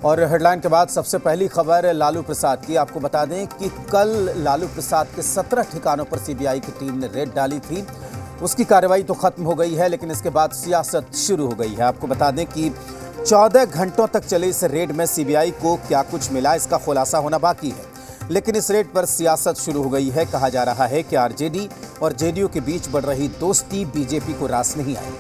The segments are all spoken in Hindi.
और हेडलाइन के बाद सबसे पहली खबर लालू प्रसाद की। आपको बता दें कि कल लालू प्रसाद के 17 ठिकानों पर सीबीआई की टीम ने रेड डाली थी। उसकी कार्रवाई तो खत्म हो गई है, लेकिन इसके बाद सियासत शुरू हो गई है। आपको बता दें कि 14 घंटों तक चले इस रेड में सीबीआई को क्या कुछ मिला, इसका खुलासा होना बाकी है। लेकिन इस रेड पर सियासत शुरू हो गई है। कहा जा रहा है कि आरजेडी और जेडीयू के बीच बढ़ रही दोस्ती बीजेपी को रास नहीं आई।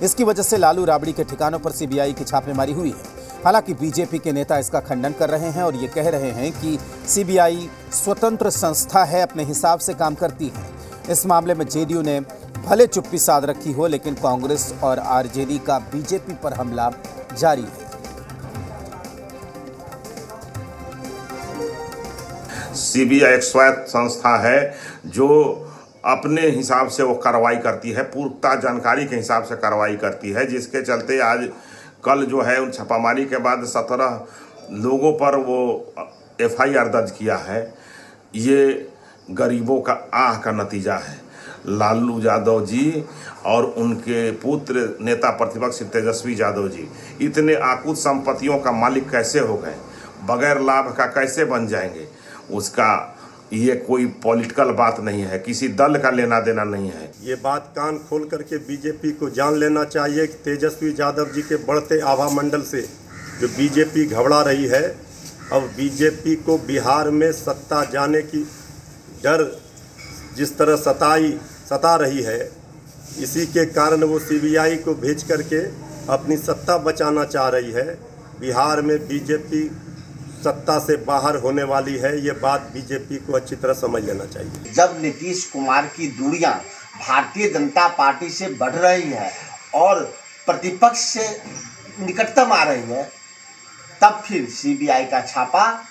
इसकी वजह से लालू राबड़ी के ठिकानों पर सीबीआई की छापेमारी हुई है। हालांकि बीजेपी के नेता इसका खंडन कर रहे हैं और ये कह रहे हैं कि सीबीआई स्वतंत्र संस्था है, अपने हिसाब से काम करती है। इस मामले में जेडीयू ने भले चुप्पी साध रखी हो, लेकिन कांग्रेस और आरजेडी का बीजेपी पर हमला जारी है। सीबीआई एक स्वायत्त संस्था है जो अपने हिसाब से वो कार्रवाई करती है, पुख्ता जानकारी के हिसाब से कार्रवाई करती है, जिसके चलते आज कल जो है उन छापामारी के बाद 17 लोगों पर वो एफआईआर दर्ज किया है। ये गरीबों का आह का नतीजा है। लालू यादव जी और उनके पुत्र नेता प्रतिपक्ष तेजस्वी यादव जी इतने आकुत संपत्तियों का मालिक कैसे हो गए, बगैर लाभ का कैसे बन जाएंगे, उसका ये कोई पॉलिटिकल बात नहीं है, किसी दल का लेना देना नहीं है। ये बात कान खोल करके बीजेपी को जान लेना चाहिए कि तेजस्वी यादव जी के बढ़ते आभा मंडल से जो बीजेपी घबरा रही है, अब बीजेपी को बिहार में सत्ता जाने की डर जिस तरह सता रही है, इसी के कारण वो सीबीआई को भेज करके अपनी सत्ता बचाना चाह रही है। बिहार में बीजेपी सत्ता से बाहर होने वाली है, ये बात बीजेपी को अच्छी तरह समझ लेना चाहिए। जब नीतीश कुमार की दूरियां भारतीय जनता पार्टी से बढ़ रही है और प्रतिपक्ष से निकटतम आ रही है, तब फिर सीबीआई का छापा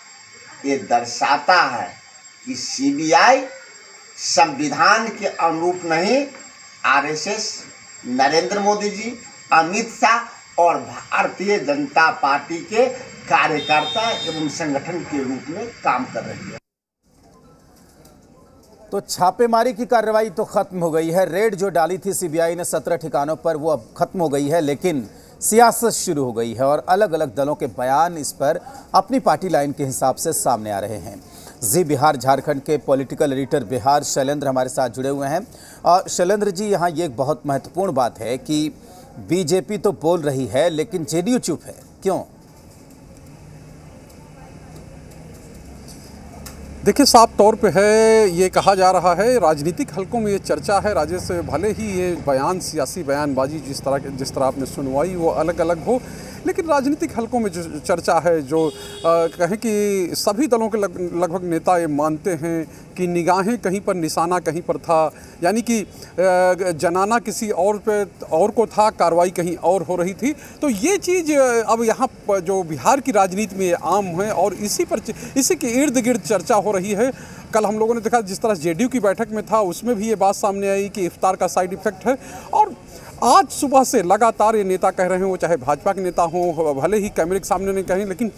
ये दर्शाता है कि सीबीआई संविधान के अनुरूप नहीं, आरएसएस, नरेंद्र मोदी जी, अमित शाह और भारतीय जनता पार्टी के कार्यकर्ता एवं संगठन के रूप में काम कर रही है। तो छापेमारी की कार्रवाई तो खत्म हो गई है। रेड जो डाली थी सीबीआई ने 17 ठिकानों पर, वो अब खत्म हो गई है, लेकिन सियासत शुरू हो गई है और अलग अलग दलों के बयान इस पर अपनी पार्टी लाइन के हिसाब से सामने आ रहे हैं। जी बिहार झारखंड के पॉलिटिकल एडिटर बिहार शैलेंद्र हमारे साथ जुड़े हुए हैं। और शैलेंद्र जी, यहाँ ये एक बहुत महत्वपूर्ण बात है कि बीजेपी तो बोल रही है लेकिन जेडीयू चुप है, क्यों? देखिए, साफ तौर पे है, ये कहा जा रहा है, राजनीतिक हलकों में ये चर्चा है राजेश, भले ही ये बयान सियासी बयानबाजी जिस तरह आपने सुनवाई वो अलग अलग हो, लेकिन राजनीतिक हलकों में जो चर्चा है, जो कहें कि सभी दलों के लगभग नेता ये मानते हैं कि निगाहें कहीं पर, निशाना कहीं पर था, यानी कि जनाना किसी और पे और को था, कार्रवाई कहीं और हो रही थी। तो ये चीज़ अब यहाँ जो बिहार की राजनीति में आम है और इसी के इर्द गिर्द चर्चा हो रही है। कल हम लोगों ने देखा जिस तरह जेडीयू की बैठक में था, उसमें भी ये बात सामने आई कि इफ्तार का साइड इफेक्ट है। और आज सुबह से लगातार ये नेता कह रहे हैं, वो चाहे भाजपा के नेता हों, भले ही कैमरे के सामने नहीं कहें, लेकिन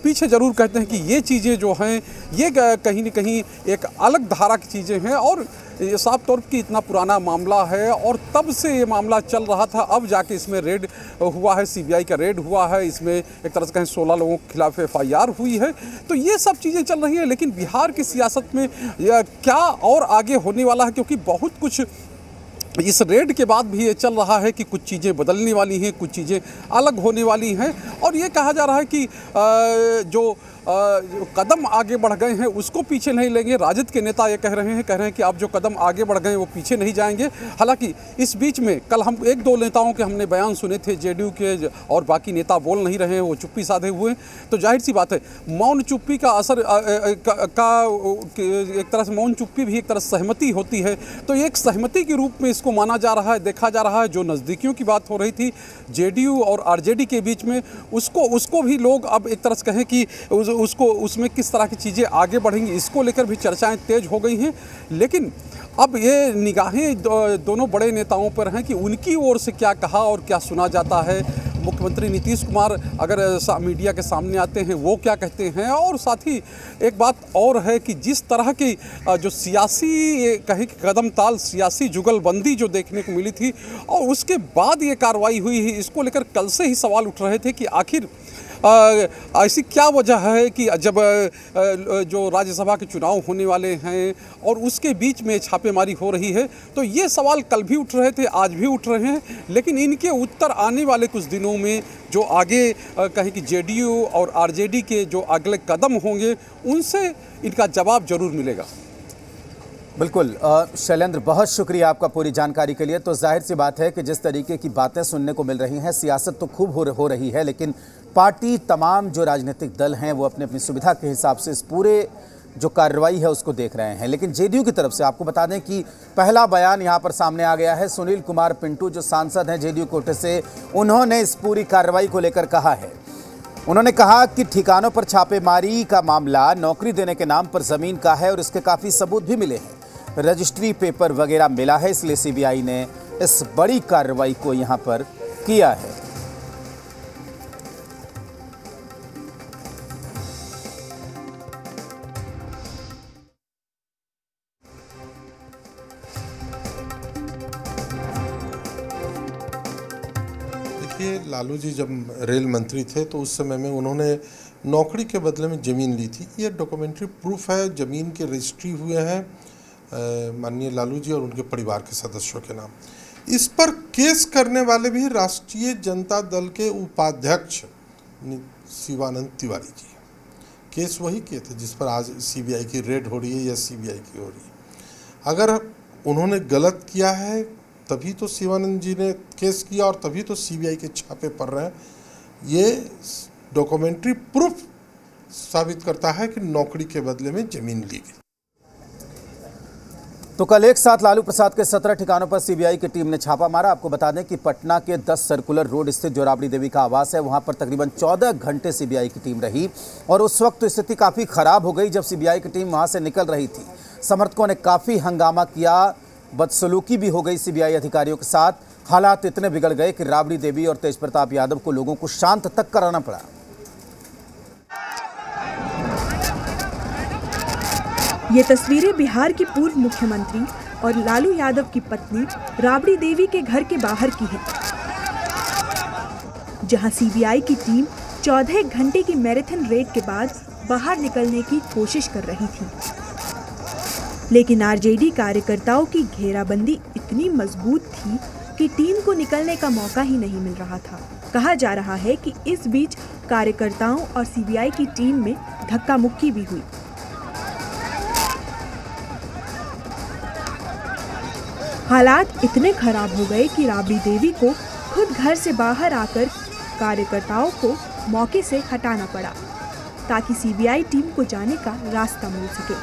पीछे ज़रूर कहते हैं कि ये चीज़ें जो हैं ये कहीं न कहीं एक अलग धारा की चीज़ें हैं। और ये साफ तौर पर इतना पुराना मामला है और तब से ये मामला चल रहा था, अब जाके इसमें रेड हुआ है, सीबीआई का रेड हुआ है, इसमें एक तरह से कहें 16 लोगों के खिलाफ एफआईआर हुई है। तो ये सब चीज़ें चल रही है, लेकिन बिहार की सियासत में क्या और आगे होने वाला है, क्योंकि बहुत कुछ इस रेड के बाद भी ये चल रहा है कि कुछ चीज़ें बदलने वाली हैं, कुछ चीज़ें अलग होने वाली हैं। और ये कहा जा रहा है कि जो कदम आगे बढ़ गए हैं उसको पीछे नहीं लेंगे। राजद के नेता ये कह रहे हैं कि आप जो कदम आगे बढ़ गए हैं वो पीछे नहीं जाएंगे। हालांकि इस बीच में कल हम 1-2 नेताओं के हमने बयान सुने थे जेडीयू के, और बाकी नेता बोल नहीं रहे हैं, वो चुप्पी साधे हुए हैं। तो जाहिर सी बात है, मौन चुप्पी का असर एक तरह से मौन चुप्पी भी एक तरह सहमति होती है। तो एक सहमति के रूप में इसको माना जा रहा है, देखा जा रहा है। जो नज़दीकियों की बात हो रही थी जेडीयू और आरजेडी के बीच में, उसको भी लोग अब एक तरह से कहें कि उसमें किस तरह की चीज़ें आगे बढ़ेंगी, इसको लेकर भी चर्चाएं तेज हो गई हैं। लेकिन अब ये निगाहें दोनों बड़े नेताओं पर हैं कि उनकी ओर से क्या कहा और क्या सुना जाता है। मुख्यमंत्री नीतीश कुमार अगर मीडिया के सामने आते हैं वो क्या कहते हैं, और साथ ही एक बात और है कि जिस तरह की जो सियासी कहीं कदम ताल सियासी जुगलबंदी जो देखने को मिली थी और उसके बाद ये कार्रवाई हुई है, इसको लेकर कल से ही सवाल उठ रहे थे कि आखिर ऐसी क्या वजह है कि जब जो राज्यसभा के चुनाव होने वाले हैं और उसके बीच में छापेमारी हो रही है, तो ये सवाल कल भी उठ रहे थे, आज भी उठ रहे हैं, लेकिन इनके उत्तर आने वाले कुछ दिनों में जो आगे कहें कि जेडीयू और आरजेडी के जो अगले कदम होंगे उनसे इनका जवाब जरूर मिलेगा। बिल्कुल शैलेंद्र, बहुत शुक्रिया आपका पूरी जानकारी के लिए। तो जाहिर सी बात है कि जिस तरीके की बातें सुनने को मिल रही हैं, सियासत तो खूब हो रही है, लेकिन पार्टी तमाम जो राजनीतिक दल हैं वो अपनी अपनी सुविधा के हिसाब से इस पूरे जो कार्रवाई है उसको देख रहे हैं। लेकिन जेडीयू की तरफ से आपको बता दें कि पहला बयान यहाँ पर सामने आ गया है। सुनील कुमार पिंटू जो सांसद हैं जेडीयू कोटे से, उन्होंने इस पूरी कार्रवाई को लेकर कहा है। उन्होंने कहा कि ठिकानों पर छापेमारी का मामला नौकरी देने के नाम पर जमीन का है और इसके काफ़ी सबूत भी मिले हैं, रजिस्ट्री पेपर वगैरह मिला है, इसलिए सीबीआई ने इस बड़ी कार्रवाई को यहां पर किया है। देखिए, लालू जी जब रेल मंत्री थे तो उस समय में उन्होंने नौकरी के बदले में ज़मीन ली थी। ये डॉक्यूमेंट्री प्रूफ है, ज़मीन के रजिस्ट्री हुए हैं माननीय लालू जी और उनके परिवार के सदस्यों के नाम। इस पर केस करने वाले भी राष्ट्रीय जनता दल के उपाध्यक्ष शिवानंद तिवारी जी, केस वही किए थे जिस पर आज सीबीआई की रेड हो रही है या सीबीआई की हो रही है। अगर उन्होंने गलत किया है तभी तो शिवानंद जी ने केस किया और तभी तो सीबीआई के छापे पड़ रहे हैं। ये डॉक्यूमेंट्री प्रूफ साबित करता है कि नौकरी के बदले में ज़मीन ली गई। तो कल एक साथ लालू प्रसाद के 17 ठिकानों पर सीबीआई की टीम ने छापा मारा। आपको बता दें कि पटना के 10 सर्कुलर रोड स्थित जो राबड़ी देवी का आवास है, वहां पर तकरीबन 14 घंटे सीबीआई की टीम रही और उस वक्त तो स्थिति काफ़ी खराब हो गई जब सीबीआई की टीम वहां से निकल रही थी। समर्थकों ने काफ़ी हंगामा किया, बदसलूकी भी हो गई सीबीआई अधिकारियों के साथ। हालात इतने बिगड़ गए कि राबड़ी देवी और तेजप्रताप यादव को लोगों को शांत तक कराना पड़ा। ये तस्वीरें बिहार की पूर्व मुख्यमंत्री और लालू यादव की पत्नी राबड़ी देवी के घर के बाहर की है, जहां सीबीआई की टीम 14 घंटे की मैराथन रेड के बाद बाहर निकलने की कोशिश कर रही थी। लेकिन आरजेडी कार्यकर्ताओं की घेराबंदी इतनी मजबूत थी कि टीम को निकलने का मौका ही नहीं मिल रहा था। कहा जा रहा है कि इस बीच कार्यकर्ताओं और सीबीआई की टीम में धक्का मुक्की भी हुई। हालात इतने खराब हो गए कि राबड़ी देवी को खुद घर से बाहर आकर कार्यकर्ताओं को मौके से हटाना पड़ा ताकि सीबीआई टीम को जाने का रास्ता मिल सके।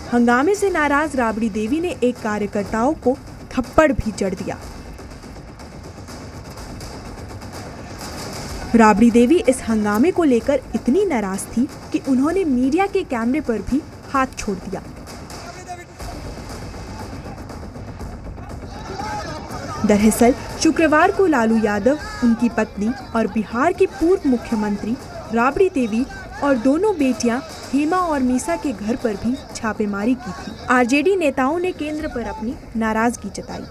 हंगामे से नाराज राबड़ी देवी ने एक कार्यकर्ताओं को थप्पड़ भी जड़ दिया। राबड़ी देवी इस हंगामे को लेकर इतनी नाराज थी कि उन्होंने मीडिया के कैमरे पर भी हाथ छोड़ दिया। दरअसल शुक्रवार को लालू यादव, उनकी पत्नी और बिहार की पूर्व मुख्यमंत्री राबड़ी देवी और दोनों बेटियां हेमा और मीसा के घर पर भी छापेमारी की थी। आरजेडी नेताओं ने केंद्र पर अपनी नाराजगी जताई।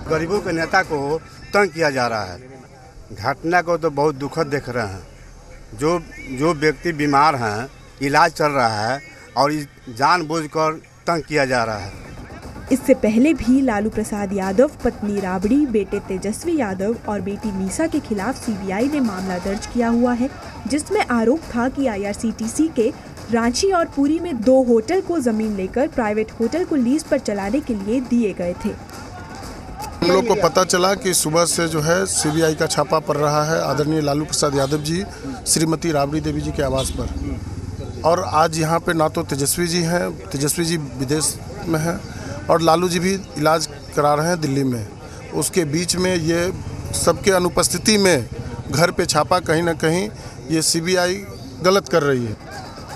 गरीबों के नेता को तंग किया जा रहा है। घटना को तो बहुत दुखद देख रहे हैं। जो व्यक्ति बीमार हैं, इलाज चल रहा है और जानबूझकर तंग किया जा रहा है। इससे पहले भी लालू प्रसाद यादव, पत्नी राबड़ी, बेटे तेजस्वी यादव और बेटी मीसा के खिलाफ सीबीआई ने मामला दर्ज किया हुआ है, जिसमें आरोप था कि आईआरसीटीसी के रांची और पुरी में 2 होटल को जमीन लेकर प्राइवेट होटल को लीज पर चलाने के लिए दिए गए थे। हम लोग को पता चला कि सुबह से जो है सीबीआई का छापा पड़ रहा है आदरणीय लालू प्रसाद यादव जी, श्रीमती राबड़ी देवी जी के आवास पर। और आज यहाँ पे ना तो तेजस्वी जी हैं, तेजस्वी जी विदेश में हैं और लालू जी भी इलाज करा रहे हैं दिल्ली में। उसके बीच में ये सबके अनुपस्थिति में घर पे छापा, कहीं ना कहीं ये सीबीआई गलत कर रही है।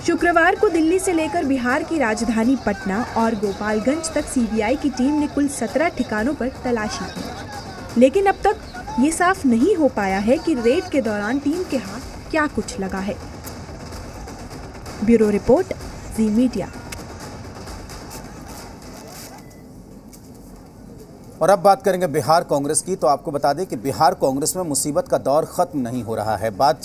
शुक्रवार को दिल्ली से लेकर बिहार की राजधानी पटना और गोपालगंज तक सीबीआई की टीम ने कुल 17 ठिकानों पर तलाशी की, लेकिन अब तक ये साफ नहीं हो पाया है कि रेड के दौरान टीम के हाथ क्या कुछ लगा है। ब्यूरो रिपोर्ट, जी मीडिया। और अब बात करेंगे बिहार कांग्रेस की। तो आपको बता दें कि बिहार कांग्रेस में मुसीबत का दौर खत्म नहीं हो रहा है। बात